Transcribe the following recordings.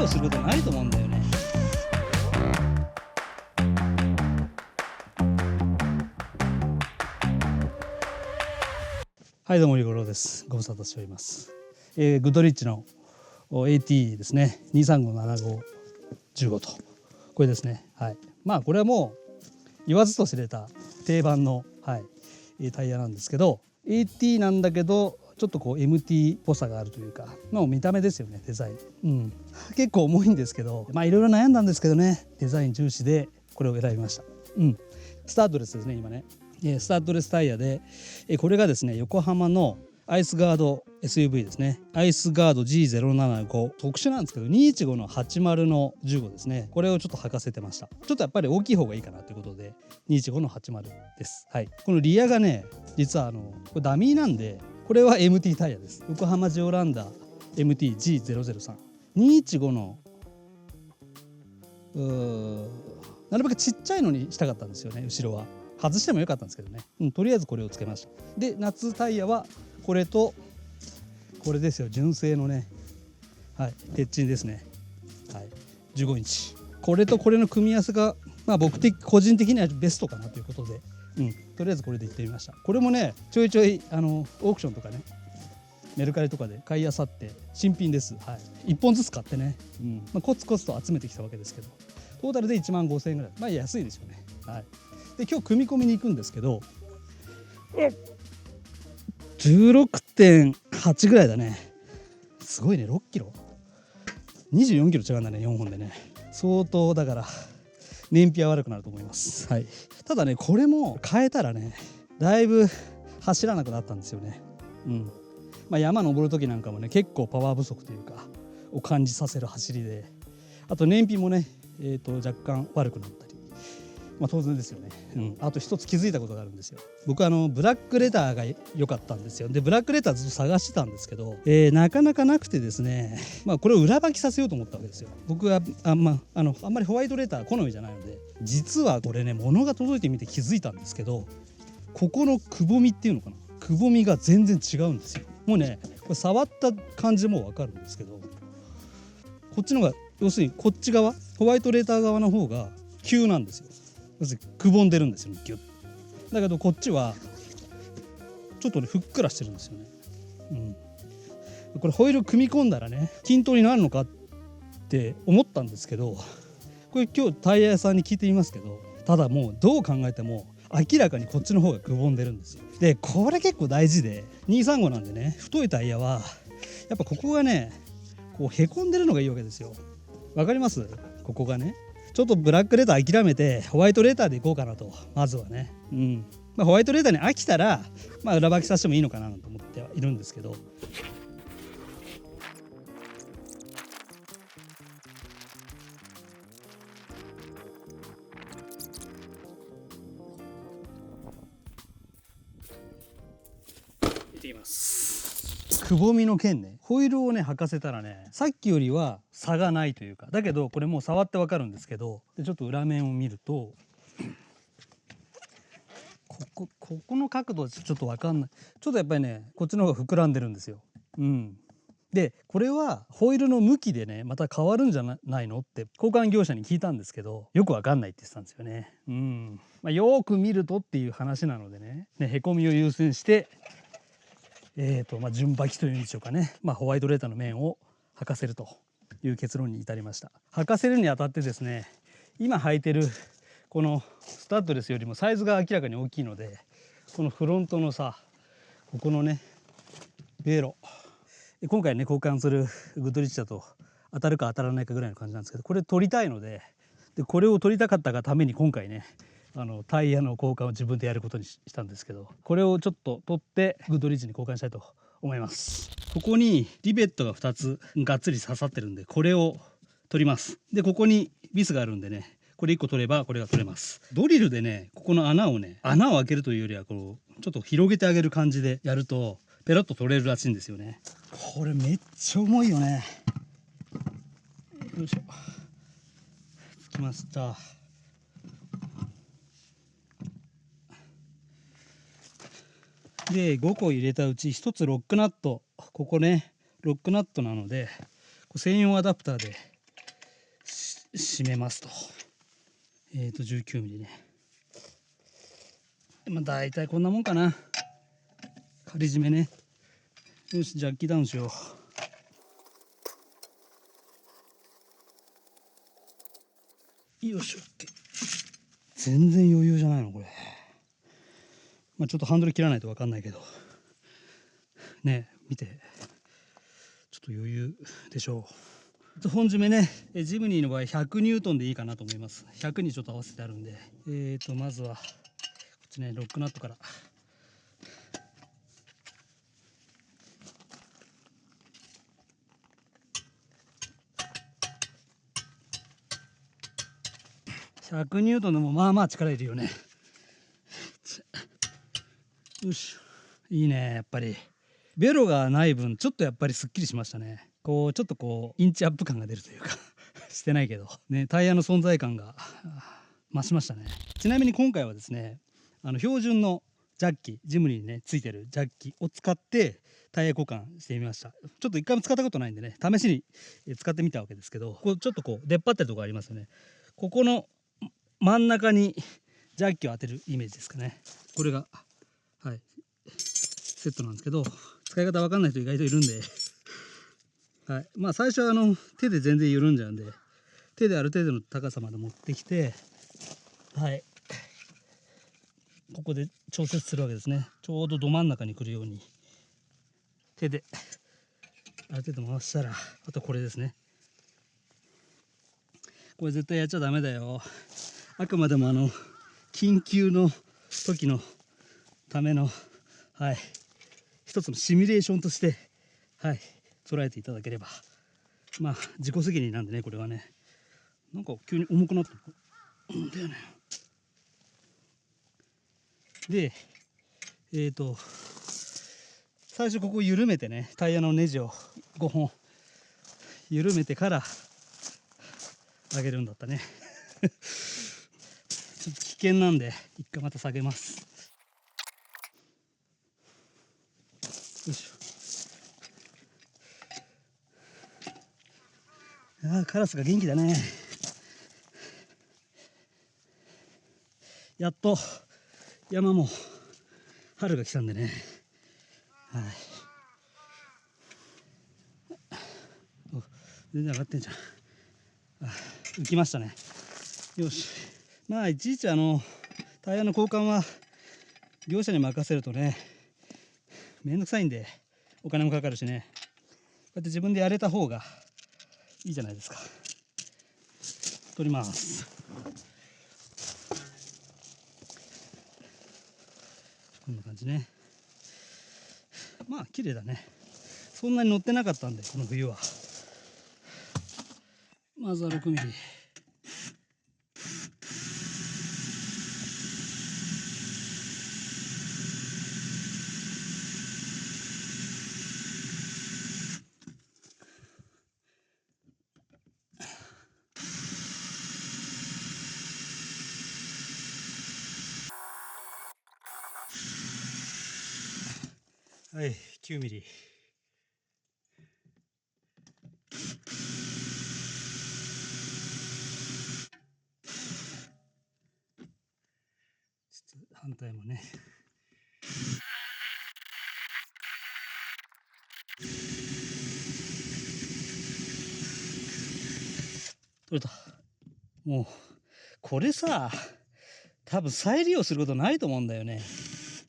することないと思うんだよね。はいどうもリゴロです。ご無沙汰しております。グッドリッチの AT ですね、2357515とこれですね。はい、まあこれはもう言わずと知れた定番の、はい、タイヤなんですけど AT なんだけどちょっとこう MT っぽさがあるというか、まあ、見た目ですよね、デザイン、結構重いんですけど、まあいろいろ悩んだんですけどね、デザイン重視でこれを選びました。スタッドレスですね、今ね。スタッドレスタイヤで、これがですね横浜のアイスガード SUV ですね。アイスガード G075 特殊なんですけど215の80の15ですね。これをちょっと履かせてました。ちょっとやっぱり大きい方がいいかなということで215の80です。はい、このリアがね実はこれダミーなんで、これは MT タイヤです。横浜ジオランダ MT-G003 215のなるべくちっちゃいのにしたかったんですよね。後ろは外してもよかったんですけどね、とりあえずこれをつけました。で夏タイヤはこれとこれですよ、純正のね、はい、鉄チンですね、はい、15インチ。これとこれの組み合わせが、まあ、個人的にはベストかなということで、とりあえずこれでいってみました。これもねちょいちょいオークションとかねメルカリとかで買いあさって新品です。はい、1本ずつ買ってね、コツコツと集めてきたわけですけど、トータルで1万5,000円ぐらい、まあ安いですよね。はい、で今日組み込みに行くんですけど、16.8 ぐらいだね。すごいね、6キロ24キロ違うんだね、4本でね。相当だから燃費は悪くなると思います。はい、ただねこれも変えたらねだいぶ走らなくなったんですよね。山登る時なんかもね結構パワー不足というかを感じさせる走りで、あと燃費もね、若干悪くなったり、当然ですよね。あと一つ気づいたことがあるんですよ。僕ブラックレターが良かったんですよ。でブラックレターずっと探してたんですけど、なかなかなくてですね、これを裏履きさせようと思ったわけですよ。僕はあんまりホワイトレター好みじゃないので、実はこれね物が届いてみて気づいたんですけど、ここのくぼみっていうのかな、くぼみが全然違うんですよ。もうねこれ触った感じでもう分かるんですけど、こっちのが要するにこっち側ホワイトレター側の方が急なんですよ。要するにくぼんでるんですよね、ギュッ。だけどこっちはちょっとねふっくらしてるんですよね。これホイール組み込んだらね均等になるのかって思ったんですけど、これ今日タイヤ屋さんに聞いてみますけど、ただもうどう考えても明らかにこっちの方がくぼんでるんですよ。でこれ結構大事で、235なんでね太いタイヤはやっぱここがねこうへこんでるのがいいわけですよ。わかります？ここがねちょっとブラックレター諦めてホワイトレターでいこうかなと、まずはね。ホワイトレターに飽きたら、裏履きさせてもいいのかなと思ってはいるんですけど、見てみます。くぼみの件ね、ホイールをね履かせたらねさっきよりは差がないというか、だけどこれもう触ってわかるんですけど、でちょっと裏面を見るとここの角度ちょっと分かんない。ちょっとやっぱりねこっちの方が膨らんでるんですよ。でこれはホイールの向きでねまた変わるんじゃないのって交換業者に聞いたんですけど、よく分かんないって言ってたんですよね。よく見るとっていう話なのでね、へこみを優先して順履きというんでしょうかね、ホワイトレーターの面を履かせるという結論に至りました。履かせるにあたってですね、今履いてるこのスタッドレスよりもサイズが明らかに大きいので、このフロントのさここのねベロ、今回ね交換するグッドリッチだと当たるか当たらないかぐらいの感じなんですけど、これ取りたいので、これを取りたかったがために今回ねタイヤの交換を自分でやることにしたんですけど、これをちょっと取ってグッドリッチに交換したいと思います。ここにリベットが2つがっつり刺さってるんで、これを取ります。でここにビスがあるんでね、これ1個取ればこれが取れます。ドリルでねここの穴を開けるというよりはこうちょっと広げてあげる感じでやるとペロッと取れるらしいんですよね。これめっちゃ重いよね。よいしょ、つきました。で5個入れたうち1つロックナット、ここねロックナットなので専用アダプターで締めますと。19ミリね。まあ大体こんなもんかな。仮締めね。よし、ジャッキダウンしよう。よし、OK。全然余裕じゃないのこれ。まあちょっとハンドル切らないと分かんないけどね、見て、ちょっと余裕でしょう。本締めね、ジムニーの場合100ニュートンでいいかなと思います。100にちょっと合わせてあるんで、まずはこっちね、ロックナットから。100ニュートンでもまあまあ力いるよね。よし、いいね。やっぱりベロがない分ちょっとやっぱりすっきりしましたね。こうちょっとこうインチアップ感が出るというかしてないけどね、タイヤの存在感が増しましたね。ちなみに今回はですね、標準のジャッキ、ジムニーにねついてるジャッキを使ってタイヤ交換してみました。ちょっと一回も使ったことないんでね、試しに使ってみたわけですけど、こうちょっとこう出っ張ってるところありますよね。ここの真ん中にジャッキを当てるイメージですかね。これがはいセットなんですけど、使い方わかんない人意外といるんではい、まあ最初は手で全然緩んじゃうんで、手である程度の高さまで持ってきて、はいここで調節するわけですね。ちょうどど真ん中に来るように手である程度回したら、あとこれですね。これ絶対やっちゃダメだよ。あくまでも緊急の時のためのはい一つのシミュレーションとしてはい捉えていただければ、まあ自己責任なんでね。これはね、なんか急に重くなったんだよね。で最初ここ緩めてね、タイヤのネジを5本緩めてから上げるんだったねちょっと危険なんで一回また下げます。よいしょ。ああ、カラスが元気だね。やっと山も春が来たんでね。はい。お、全然上がってんじゃん。あ、浮きましたね。よし。まあいちいちタイヤの交換は業者に任せるとね、めんどくさいんで、お金もかかるしね。こうやって自分でやれた方がいいじゃないですか。取ります。こんな感じね。まあ綺麗だね。そんなに乗ってなかったんで、この冬は。まずは6ミリ。はい、9ミリ。反対もね。取れた。もうこれさ、多分再利用することないと思うんだよね。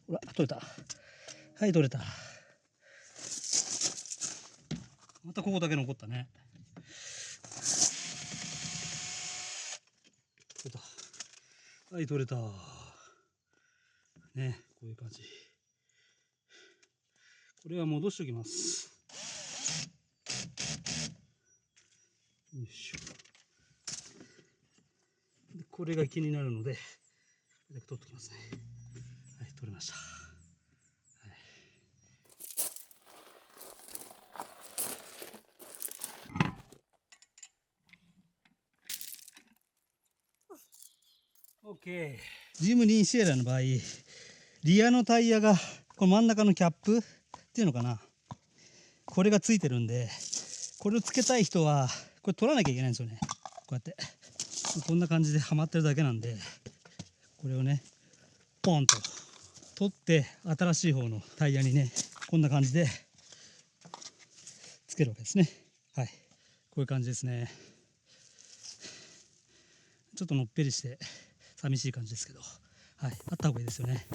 ほら、取れた。はい、取れた。またここだけ残ったね。取れた。はい、取れた。ね、こういう感じ。これは戻しておきます。よいしょ。でこれが気になるので、取っておきますね。はい、取れました。OK。ジムニーシエラの場合、リアのタイヤがこの真ん中のキャップっていうのかな、これがついてるんで、これをつけたい人はこれ取らなきゃいけないんですよね。こうやってこんな感じではまってるだけなんで、これをねポンと取って新しい方のタイヤにねこんな感じでつけるわけですね。はい、こういう感じですね。ちょっとのっぺりして寂しい感じですけど、はい、あった方がいいですよね。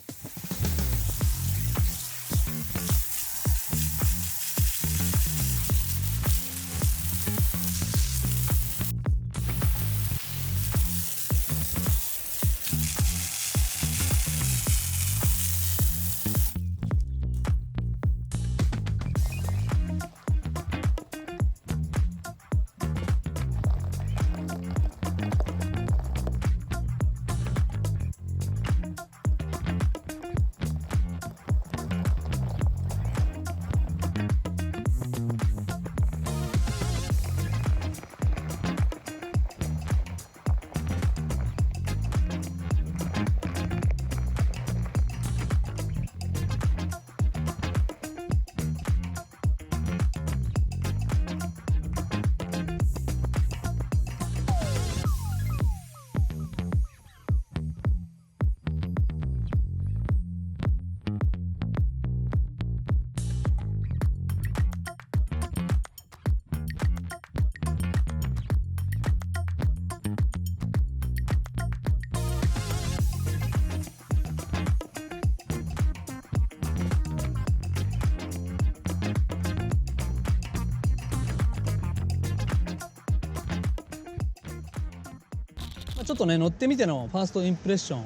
ちょっとね乗ってみてのファーストインプレッション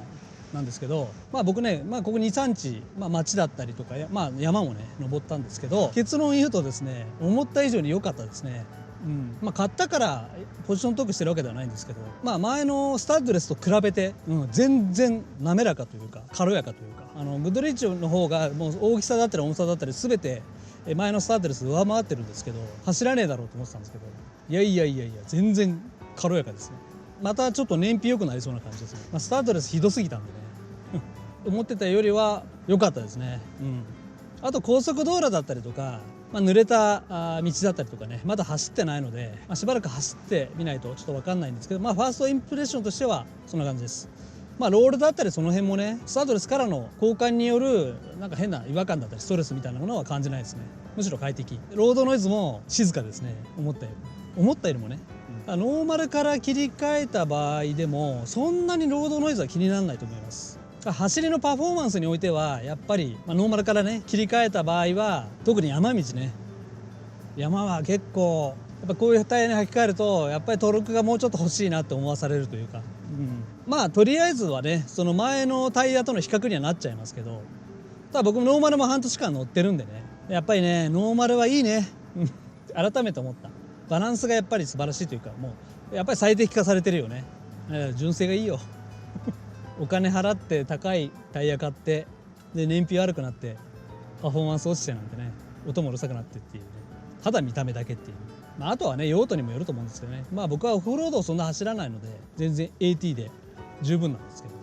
なんですけど、僕ね、ここ 2,3 日、町だったりとか、山もね登ったんですけど、結論言うとですね思った以上に良かったですね。買ったからポジショントークしてるわけではないんですけど、前のスタッドレスと比べて、全然滑らかというか軽やかというか、グッドリッチの方がもう大きさだったり重さだったり全て前のスタッドレス上回ってるんですけど、走らねえだろうと思ってたんですけど、いや全然軽やかですね。またちょっと燃費良くなりそうな感じですね。スタートレスひどすぎたんでね思ってたよりは良かったですね。あと高速道路だったりとか、濡れた道だったりとかねまだ走ってないので、しばらく走ってみないとちょっと分かんないんですけど、ファーストインプレッションとしてはそんな感じです。ロールだったりその辺もねスタートレスからの交換によるなんか変な違和感だったりストレスみたいなものは感じないですね。むしろ快適。ロードノイズも静かですね。思ったよりもね。ノーマルから切り替えた場合でもそんなにロードノイズは気にならないと思います。走りのパフォーマンスにおいてはやっぱり、ノーマルからね切り替えた場合は特に山道ね、山は結構やっぱこういうタイヤに履き替えるとやっぱりトルクがもうちょっと欲しいなって思わされるというか、とりあえずはねその前のタイヤとの比較にはなっちゃいますけど、ただ僕もノーマルも半年間乗ってるんでね、やっぱりねノーマルはいいね改めて思った。バランスがやっぱり素晴らしいというか、もうやっぱり最適化されてるよね。純正がいいよお金払って高いタイヤ買ってで燃費悪くなってパフォーマンス落ちてなんてね、音もうるさくなってっていうね、ただ見た目だけっていう、あとはね用途にもよると思うんですけどね。僕はオフロードをそんな走らないので全然 AT で十分なんですけど、